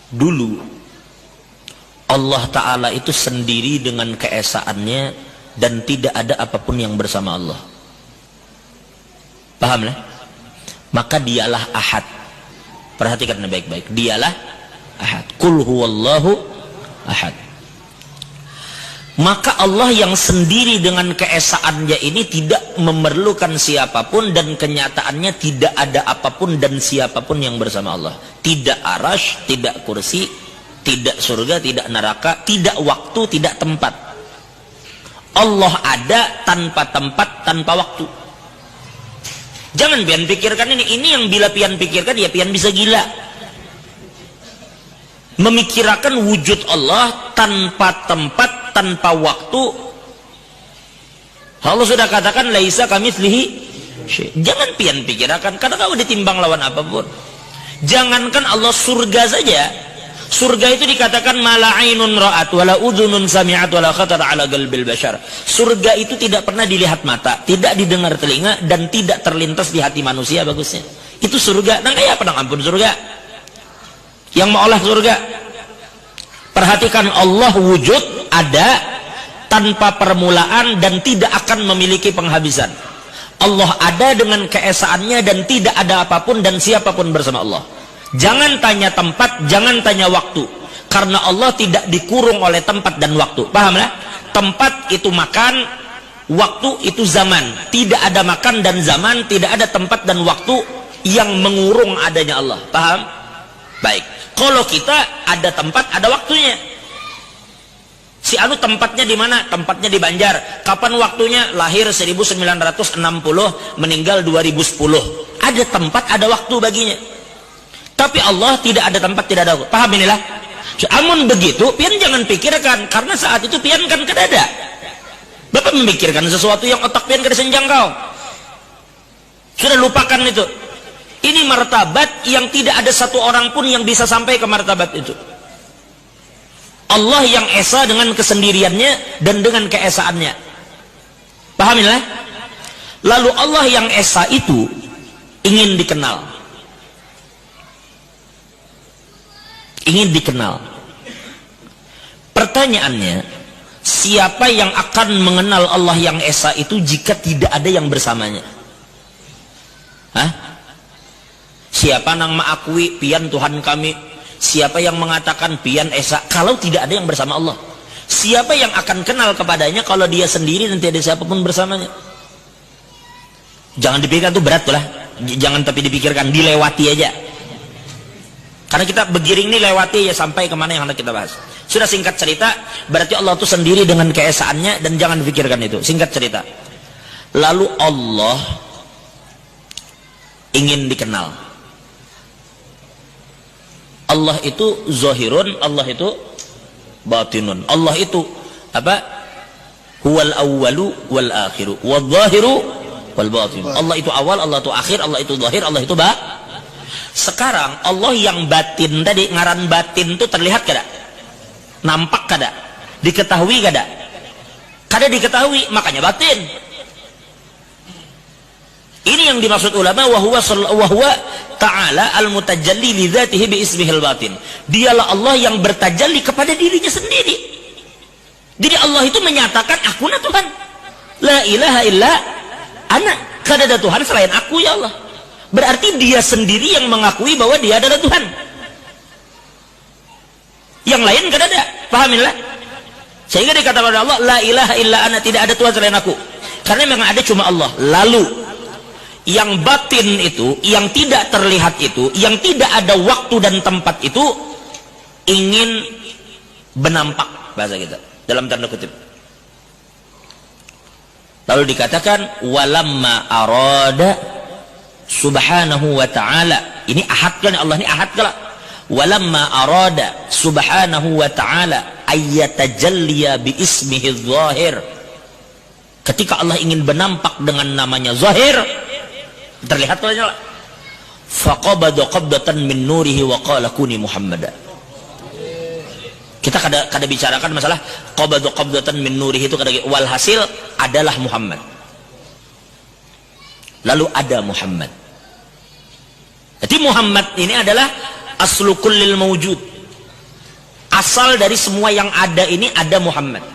Dulu Allah Ta'ala itu sendiri dengan keesaannya dan tidak ada apapun yang bersama Allah. Paham lah? Maka dialah ahad. Perhatikan baik-baik, dialah ahad. Qul huwallahu ahad. Maka Allah yang sendiri dengan keesaannya ini tidak memerlukan siapapun, dan kenyataannya tidak ada apapun dan siapapun yang bersama Allah. Tidak arasy, tidak kursi, tidak surga, tidak neraka, tidak waktu, tidak tempat. Allah ada tanpa tempat, tanpa waktu. Jangan pian pikirkan ini yang bila pian pikirkan ya pian bisa gila. Memikirkan wujud Allah tanpa tempat, tanpa waktu. Allah sudah katakan laisa kamitslihi syai'. Jangan pian pikirkan karena kau ditimbang lawan apapun. Jangankan Allah, surga saja. Surga itu dikatakan mala ainun ra'at wala udhunun sami'at wala khatar ala qalbil bashar. Surga itu tidak pernah dilihat mata, tidak didengar telinga, dan tidak terlintas di hati manusia bagusnya. Itu surga. Nang kayak apa nang ampun surga? Yang mau olah surga. Perhatikan, Allah wujud, ada tanpa permulaan dan tidak akan memiliki penghabisan. Allah ada dengan keesaannya dan tidak ada apapun dan siapapun bersama Allah. Jangan tanya tempat, jangan tanya waktu, karena Allah tidak dikurung oleh tempat dan waktu. Paham lah? Tempat itu makan, waktu itu zaman. Tidak ada makan dan zaman, tidak ada tempat dan waktu yang mengurung adanya Allah. Paham? Baik. Kalau kita ada tempat, ada waktunya. Si anu tempatnya di mana? Tempatnya di Banjar. Kapan waktunya? Lahir 1960, meninggal 2010. Ada tempat, ada waktu baginya. Tapi Allah tidak ada tempat, tidak ada waktu. Paham inilah? Amun begitu, pian jangan pikirkan, karena saat itu pian kan kedada. Bapak memikirkan sesuatu yang otak pian kada senjangkau. Sudah lupakan itu. Ini martabat yang tidak ada satu orang pun yang bisa sampai ke martabat itu. Allah yang esa dengan kesendiriannya dan dengan keesaannya. Paham inilah? Lalu Allah yang esa itu ingin dikenal. Ingin dikenal. Pertanyaannya, siapa yang akan mengenal Allah yang esa itu jika tidak ada yang bersamanya? Hah? Siapa nang mengakui pian Tuhan kami? Siapa yang mengatakan pian esa kalau tidak ada yang bersama Allah? Siapa yang akan kenal kepadanya kalau dia sendiri dan tidak ada siapapun bersamanya? Jangan dipikirkan, itu berat lah. Jangan tapi dipikirkan, dilewati aja. Karena kita begiring ini lewati ya sampai kemana yang hendak kita bahas. Sudah singkat cerita, berarti Allah itu sendiri dengan keesaannya dan jangan pikirkan itu. Singkat cerita. Lalu Allah ingin dikenal. Allah itu zahirun, Allah itu batinun. Allah itu apa? Huwal awwalu wal akhiru wal zahiru wal batin. Allah itu awal, Allah itu akhir, Allah itu zahir, Allah itu Sekarang Allah yang batin tadi, ngaran batin itu terlihat kada? Nampak kada? Diketahui kada? Kada diketahui, makanya batin. Ini yang dimaksud ulama, wahwa ta'ala al-mutajalli li dzatihi bi ismihil batin. Dialah Allah yang bertajalli kepada dirinya sendiri. Jadi Allah itu menyatakan, aku na Tuhan. La ilaha illa ana. Kada ada Tuhan selain aku ya Allah. Berarti dia sendiri yang mengakui bahwa dia adalah Tuhan. Yang lain kada ada. Pahamilah? Sehingga dikatakan oleh Allah, la ilaha illa ana, tidak ada Tuhan selain aku. Karena memang ada cuma Allah. Lalu yang batin itu, yang tidak terlihat itu, yang tidak ada waktu dan tempat itu ingin benampak, bahasa kita dalam tanda kutip. Lalu dikatakan walamma arada subhanahu wa ta'ala, ini ahad kan Allah, ini ahad kan? Walamma arada subhanahu wa ta'ala ayyatajalliya bi ismihi zahir, ketika Allah ingin benampak dengan namanya zahir, terlihat wajahnya, faqabada qabdatan min nurihi wa qala kuni muhammada. Kita kada bicarakan masalah qabada qabdatan min nurihi itu kada, walhasil adalah Muhammad. Lalu ada Muhammad. Jadi Muhammad ini adalah aslu kullil mawjud. Asal dari semua yang ada ini ada Muhammad.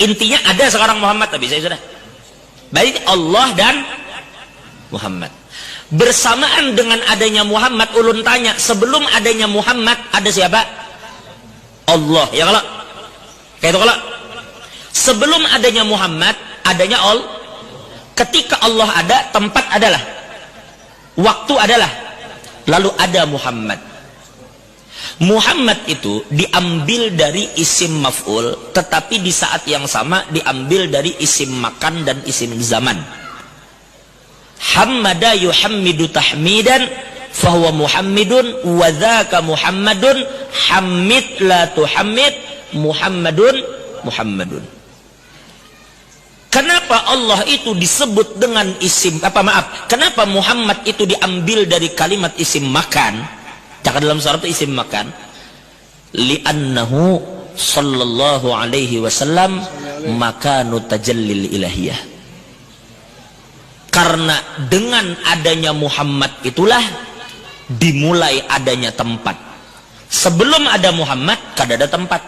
Intinya ada sekarang Muhammad, tapi saya sudah. Baik Allah dan Muhammad. Bersamaan dengan adanya Muhammad, ulun tanya, sebelum adanya Muhammad ada siapa? Allah. Ya kalau kayak itu, kalau sebelum adanya Muhammad adanya Allah. Ketika Allah ada, tempat adalah, waktu adalah, lalu ada Muhammad. Muhammad itu diambil dari isim maf'ul, tetapi di saat yang sama diambil dari isim makan dan isim zaman. Hammada yuhammidu tahmidan fahuwa muhammidun wa dzaka muhammadun hammid la tuhammid muhammadun muhammadun. Kenapa Allah itu disebut dengan isim kenapa Muhammad itu diambil dari kalimat isim makan? Jangan dalam surat itu isim makan. Li'annahu sallallahu alaihi wasallam makanu tajallil ilahiyah. Karena dengan adanya Muhammad itulah dimulai adanya tempat. Sebelum ada Muhammad, kada ada tempat.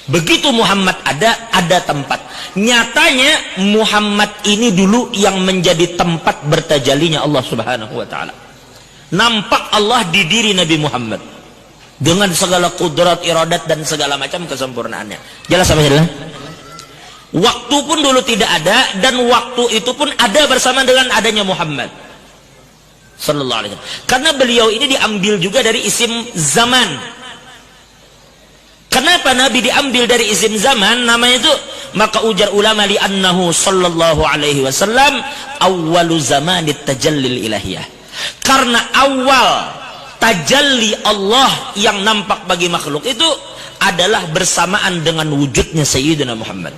Begitu Muhammad ada tempat. Nyatanya Muhammad ini dulu yang menjadi tempat bertajalinya Allah Subhanahu wa taala. Nampak Allah di diri Nabi Muhammad dengan segala kudrat, iradat dan segala macam kesempurnaannya. Jelas apa jelas? Waktu pun dulu tidak ada, dan waktu itu pun ada bersama dengan adanya Muhammad sallallahu alaihi wasallam. Karena beliau ini diambil juga dari isim zaman. Kenapa Nabi diambil dari isim zaman namanya itu? Maka ujar ulama li'annahu sallallahu alaihi wasallam awwalu zamanit tajallil ilahiyah. Karena awal tajalli Allah yang nampak bagi makhluk itu adalah bersamaan dengan wujudnya Sayyidina Muhammad.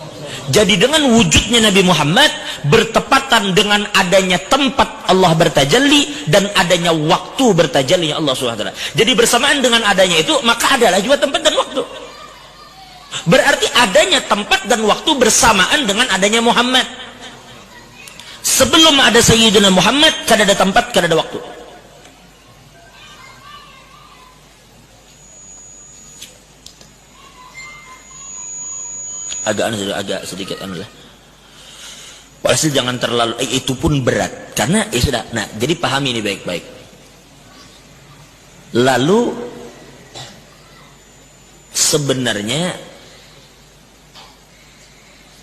Jadi dengan wujudnya Nabi Muhammad bertepatan dengan adanya tempat Allah bertajalli dan adanya waktu bertajallinya Allah SWT. Jadi bersamaan dengan adanya itu, maka adalah juga tempat dan waktu. Berarti adanya tempat dan waktu bersamaan dengan adanya Muhammad. Sebelum ada Sayyidina Muhammad, kada ada tempat, kada ada waktu. agak sedikit lah. Walhasil jangan terlalu itu pun berat karena sudah. Nah, jadi pahami ini baik-baik. Lalu sebenarnya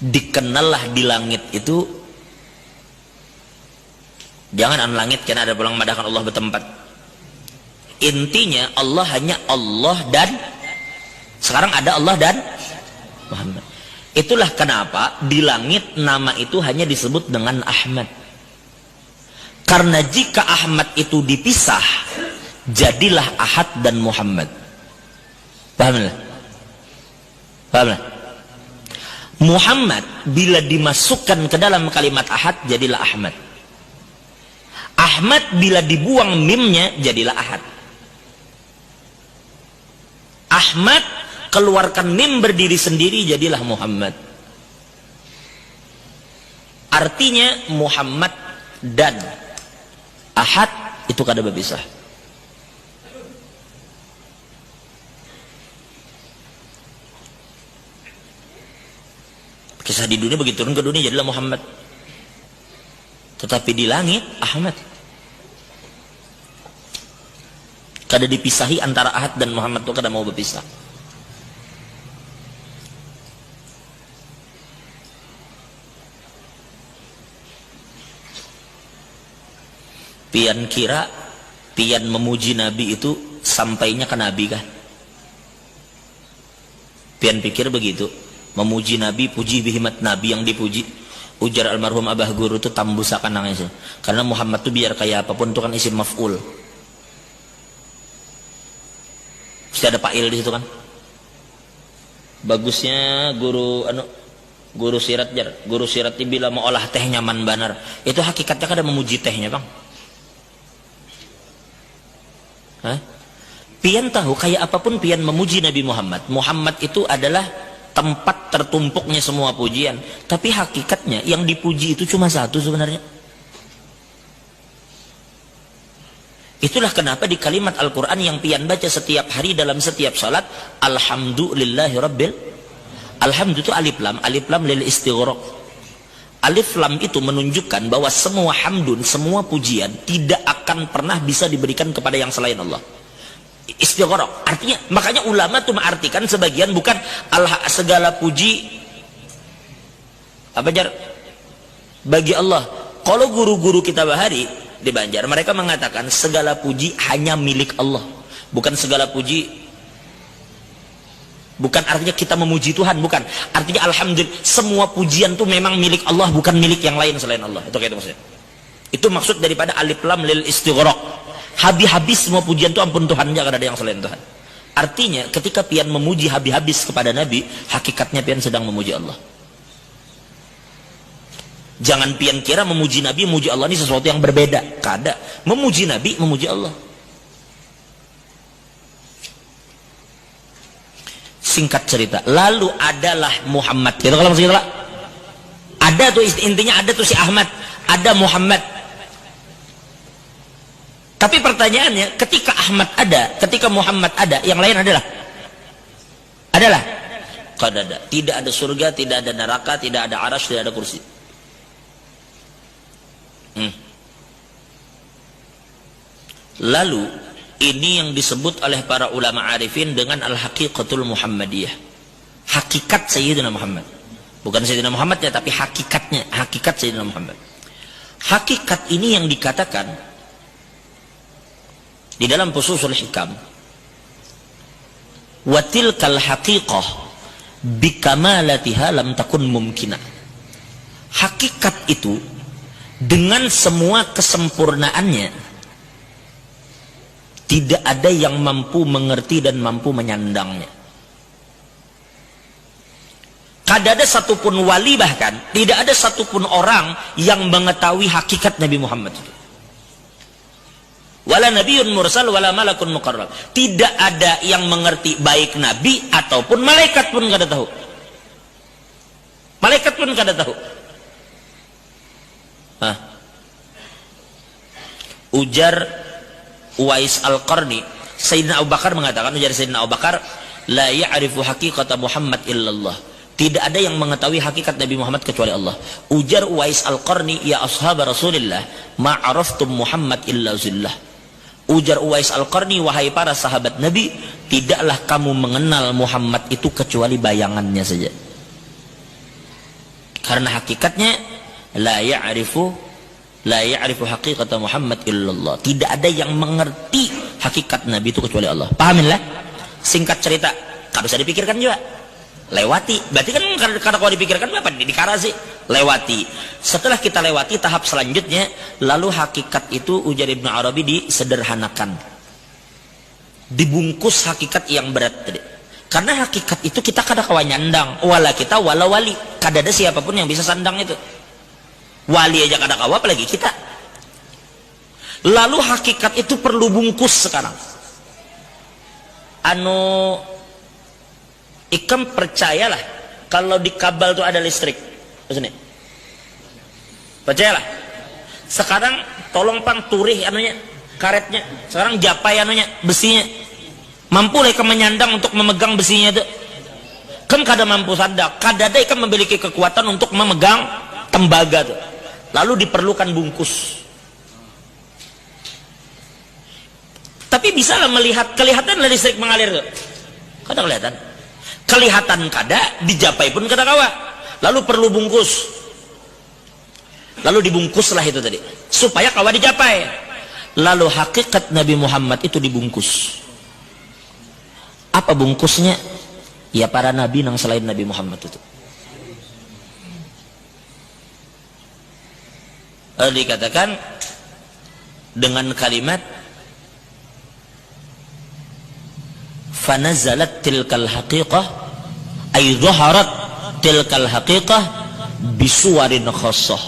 dikenallah di langit itu, jangan an langit karena ada pulang madahkan Allah bertempat. Intinya Allah hanya Allah, dan sekarang ada Allah dan Muhammad. Itulah kenapa di langit nama itu hanya disebut dengan Ahmad. Karena jika Ahmad itu dipisah, jadilah Ahad dan Muhammad. Pahamlah? Pahamlah? Muhammad bila dimasukkan ke dalam kalimat Ahad, jadilah Ahmad. Ahmad bila dibuang mimnya, jadilah Ahad. Ahmad keluarkan mim berdiri sendiri, jadilah Muhammad. Artinya Muhammad dan Ahad itu kada berpisah. Kisah di dunia begitu, turun ke dunia jadilah Muhammad. Tetapi di langit Ahmad. Kada dipisahi antara Ahad dan Muhammad itu kada mau berpisah. Pian kira pian memuji Nabi itu sampainya ke Nabi kah? Pian pikir begitu, memuji Nabi, puji bihimat Nabi yang dipuji. Ujar almarhum Abah Guru itu tambusakan nangis. Karena Muhammad tuh biar kayak apapun itu kan isim maf'ul. Mesti ada fa'il di situ kan. Bagusnya guru sirat jar, guru sirat bila mau olah teh nyaman banar. Itu hakikatnya kada memuji tehnya, Bang. Hah? Pian tahu kayak apapun pian memuji Nabi Muhammad. Muhammad itu adalah tempat tertumpuknya semua pujian. Tapi hakikatnya yang dipuji itu cuma satu sebenarnya. Itulah kenapa di kalimat Al-Quran yang pian baca setiap hari dalam setiap salat, alhamdulillahi rabbil. Alhamdulillah itu alif lam lil istighraq. Alif lam itu menunjukkan bahwa semua hamdun, semua pujian tidak akan pernah bisa diberikan kepada yang selain Allah. Istighraq artinya, makanya ulama tuh mengartikan sebagian bukan segala puji apa jar bagi Allah. Kalau guru-guru kita bahari di Banjar, mereka mengatakan segala puji hanya milik Allah. Bukan segala puji, bukan artinya kita memuji Tuhan, bukan. Artinya alhamdulillah, semua pujian itu memang milik Allah, bukan milik yang lain selain Allah. Itu kayak itu maksudnya. Itu maksud daripada alif lam lil istighraq. Habis-habis semua pujian itu ampun Tuhan, jangan ada yang selain Tuhan. Artinya ketika pian memuji habis-habis kepada Nabi, hakikatnya pian sedang memuji Allah. Jangan pian kira memuji Nabi, memuji Allah ini sesuatu yang berbeda. Kada. Memuji Nabi, memuji Allah. Singkat cerita, lalu adalah Muhammad. Gitu kalau maksudnya lah. Ada tuh intinya, ada tuh si Ahmad, ada Muhammad. Tapi pertanyaannya, ketika Ahmad ada, ketika Muhammad ada, yang lain adalah kada. Tidak ada surga, tidak ada neraka, tidak ada arasy, tidak ada kursi. Lalu ini yang disebut oleh para ulama arifin dengan al-haqiqatul Muhammadiyah. Hakikat Sayyidina Muhammad. Bukan Sayyidina Muhammad ya, tapi hakikatnya, hakikat Sayyidina Muhammad. Hakikat ini yang dikatakan di dalam Fususul Hikam, wa tilkal haqiqah bikamalatiha lam takun mumkinah. Hakikat itu dengan semua kesempurnaannya tidak ada yang mampu mengerti dan mampu menyandangnya. Kada ada satupun wali, bahkan tidak ada satupun orang yang mengetahui hakikat Nabi Muhammad itu. Wala nabiyyun mursal wala malakun muqarrab. Tidak ada yang mengerti, baik nabi ataupun malaikat pun kada tahu. Malaikat pun kada tahu. Ujar Uwais Al-Qarni, Sayyidina Abu Bakar mengatakan, ujar Sayyidina Abu Bakar, la ya'rifu haqiqata Muhammad illallah. Tidak ada yang mengetahui hakikat Nabi Muhammad kecuali Allah. Ujar Uwais Al-Qarni, ya ashab Rasulillah, ma'araftum Muhammad illa zillah. Ujar Uwais Al-Qarni, wahai para sahabat Nabi, tidaklah kamu mengenal Muhammad itu kecuali bayangannya saja. Karena hakikatnya la ya'rifu haqiqata Muhammad illallah. Tidak ada yang mengerti hakikat Nabi itu kecuali Allah. Pahaminlah. Singkat cerita, tak bisa dipikirkan juga. Lewati. Berarti kan karena kalau dipikirkan apa? Dikara sih. Lewati. Setelah kita lewati tahap selanjutnya, lalu hakikat itu ujar Ibnu Arabi disederhanakan. Dibungkus hakikat yang berat tadi. Karena hakikat itu kita kada kawan nyandang. Wala kita wala wali. Kada ada siapapun yang bisa sandang itu. Wali aja kada kawa, apalagi kita. Lalu hakikat itu perlu bungkus sekarang. Ikam percayalah kalau di kabel itu ada listrik. Maksudnya, percayalah. Sekarang tolong pang turih anunya, karetnya. Sekarang japai anunya, besinya. Mampu lah ikam menyandang untuk memegang besinya itu. Kan kada mampu sandak. Kada ada ikam memiliki kekuatan untuk memegang tembaga itu. Lalu diperlukan bungkus. Tapi bisa lah melihat, kelihatan lah listrik mengalir tuh. Kada kelihatan. Kelihatan kada, dijapai pun kada kawa. Lalu perlu bungkus. Lalu dibungkuslah itu tadi, supaya kawa dijapai. Lalu hakikat Nabi Muhammad itu dibungkus. Apa bungkusnya? Ya para nabi yang selain Nabi Muhammad itu. Lalu dikatakan dengan kalimat fanazalat tilkal haqiqah ay dhaharat tilkal haqiqah bisuwarin khassah.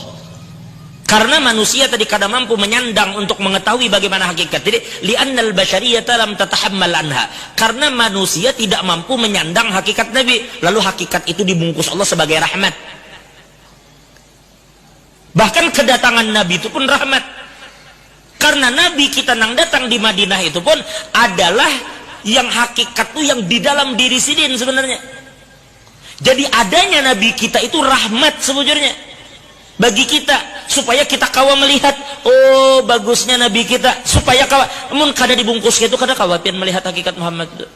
Karena manusia tadi kada mampu menyandang untuk mengetahui bagaimana hakikat. Jadi li'annal basyariyata lam tatahammal anha. Karena manusia tidak mampu menyandang hakikat Nabi, lalu hakikat itu dibungkus Allah sebagai rahmat. Bahkan kedatangan Nabi itu pun rahmat. Karena Nabi kita nang datang di Madinah itu pun adalah yang hakikat tuh yang di dalam diri sidin sebenarnya. Jadi adanya Nabi kita itu rahmat sebujurnya bagi kita, supaya kita kawa melihat, oh bagusnya Nabi kita, supaya kawa mun kada dibungkus itu kada kawa pian melihat hakikat Muhammad itu.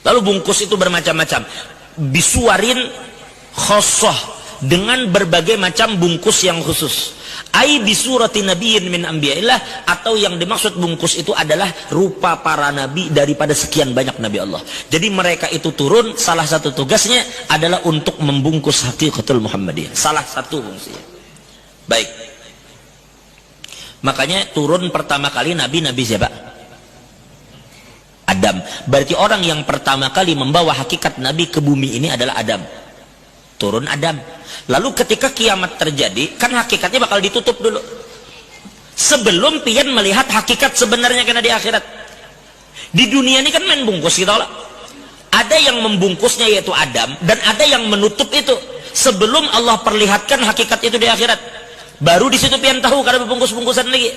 Lalu bungkus itu bermacam-macam, bisuarin khosoh, dengan berbagai macam bungkus yang khusus. Ai bisurati nabiyyin min anbiya'illah, atau yang dimaksud bungkus itu adalah rupa para nabi daripada sekian banyak nabi Allah. Jadi mereka itu turun, salah satu tugasnya adalah untuk membungkus hakikatul Muhammadiyah. Salah satu fungsinya. Baik. Makanya turun pertama kali nabi siapa? Adam. Berarti orang yang pertama kali membawa hakikat nabi ke bumi ini adalah Adam. Turun Adam. Lalu ketika kiamat terjadi, kan hakikatnya bakal ditutup dulu sebelum pian melihat hakikat sebenarnya kena di akhirat. Di dunia ini kan main bungkus gitu lah. Ada yang membungkusnya yaitu Adam, dan ada yang menutup itu sebelum Allah perlihatkan hakikat itu di akhirat. Baru di situ pian tahu karena bungkus-bungkusan lagi.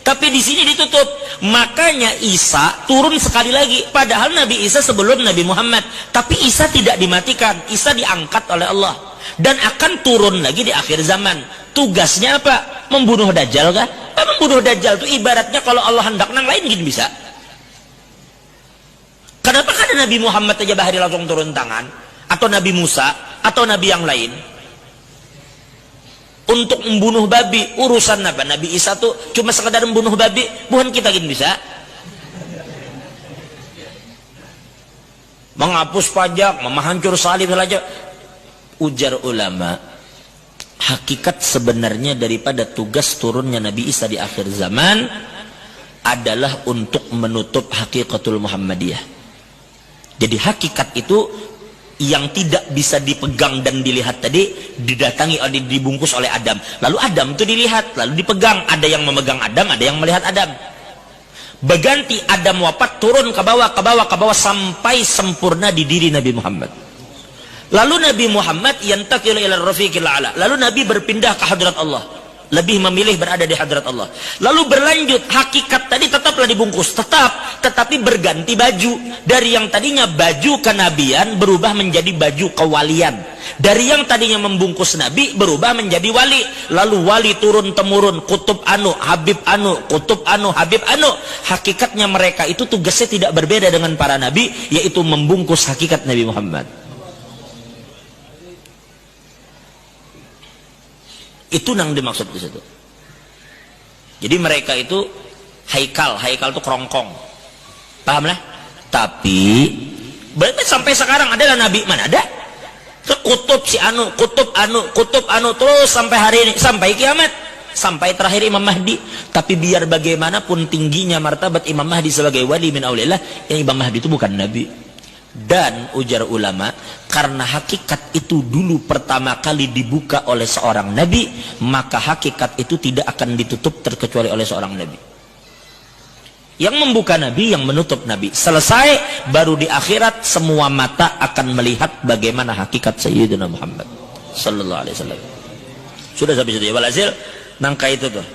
Tapi di sini ditutup. Makanya Isa turun sekali lagi. Padahal Nabi Isa sebelum Nabi Muhammad. Tapi Isa tidak dimatikan. Isa diangkat oleh Allah. Dan akan turun lagi di akhir zaman. Tugasnya apa? Membunuh Dajjal kah? Membunuh Dajjal itu ibaratnya kalau Allah hendak nang lain gini bisa. Kenapa kada Nabi Muhammad aja bahari langsung turun tangan? Atau Nabi Musa? Atau Nabi yang lain? Untuk membunuh babi, urusan apa? Nabi Isa tuh cuma sekedar membunuh babi, bukan kita gini bisa. Menghapus pajak, menghancur salib saja. Ujar ulama, hakikat sebenarnya daripada tugas turunnya Nabi Isa di akhir zaman adalah untuk menutup hakikatul Muhammadiyah. Jadi hakikat itu yang tidak bisa dipegang dan dilihat tadi didatangi, dibungkus oleh Adam. Lalu Adam itu dilihat, lalu dipegang. Ada yang memegang Adam, ada yang melihat Adam. Berganti Adam wafat, turun ke bawah sampai sempurna di diri Nabi Muhammad. Lalu Nabi Muhammad yantaqilu ila rafiqil a'la. Lalu Nabi berpindah ke hadrat Allah. Lebih memilih berada di hadrat Allah. Lalu berlanjut, hakikat tadi tetaplah dibungkus, tetapi berganti baju. Dari yang tadinya baju kenabian berubah menjadi baju kewalian. Dari yang tadinya membungkus nabi berubah menjadi wali. Lalu wali turun temurun, kutub anu, habib anu, kutub anu, habib anu. Hakikatnya mereka itu tugasnya tidak berbeda dengan para nabi, yaitu membungkus hakikat Nabi Muhammad. Itu yang dimaksud di situ. Jadi mereka itu haikal itu kerongkong, paham lah? Tapi berarti sampai sekarang adalah nabi mana ada? Kutub si anu, kutub anu terus sampai hari ini, sampai kiamat, sampai terakhir Imam Mahdi. Tapi biar bagaimanapun tingginya martabat Imam Mahdi sebagai wali min aulillah, yang Imam Mahdi itu bukan nabi. Dan ujar ulama, karena hakikat itu dulu pertama kali dibuka oleh seorang nabi, maka hakikat itu tidak akan ditutup terkecuali oleh seorang nabi. Yang membuka nabi, yang menutup nabi. Selesai, baru di akhirat semua mata akan melihat bagaimana hakikat Sayyidina Muhammad sallallahu alaihi wasallam. Sudah sampai situ ya, walhasil nangka itu tuh.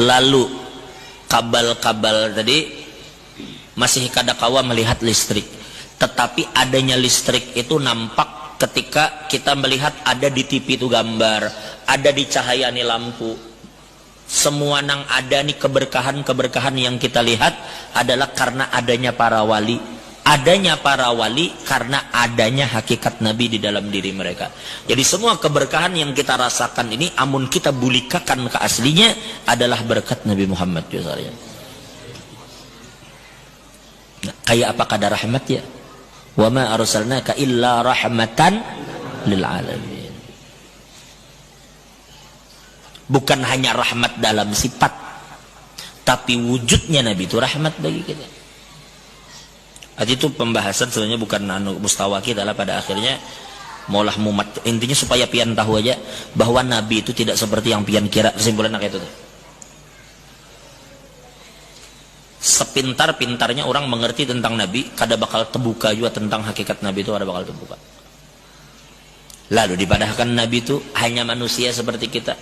Lalu kabal-kabal tadi masih kadakawa melihat listrik, tetapi adanya listrik itu nampak ketika kita melihat ada di TV itu gambar, ada di cahaya nih lampu. Semua nang ada nih keberkahan yang kita lihat adalah karena adanya para wali. Adanya para wali karena adanya hakikat Nabi di dalam diri mereka. Jadi semua keberkahan yang kita rasakan ini, amun kita bulikakan ke aslinya, adalah berkat Nabi Muhammad. Nah, kayak apa kadar rahmat ya? Wa ma arsalnaka illa rahmatan lil alamin. Bukan hanya rahmat dalam sifat, tapi wujudnya Nabi itu rahmat bagi kita. Itu pembahasan sebenarnya bukan mustawa kita lah, pada akhirnya maulah mumat. Intinya supaya pian tahu aja bahwa Nabi itu tidak seperti yang pian kira. Kesimpulan kayak itu tuh. Sepintar-pintarnya orang mengerti tentang Nabi, kada bakal terbuka juga tentang hakikat Nabi itu, ada bakal terbuka. Lalu dipadahkan Nabi itu hanya manusia seperti kita.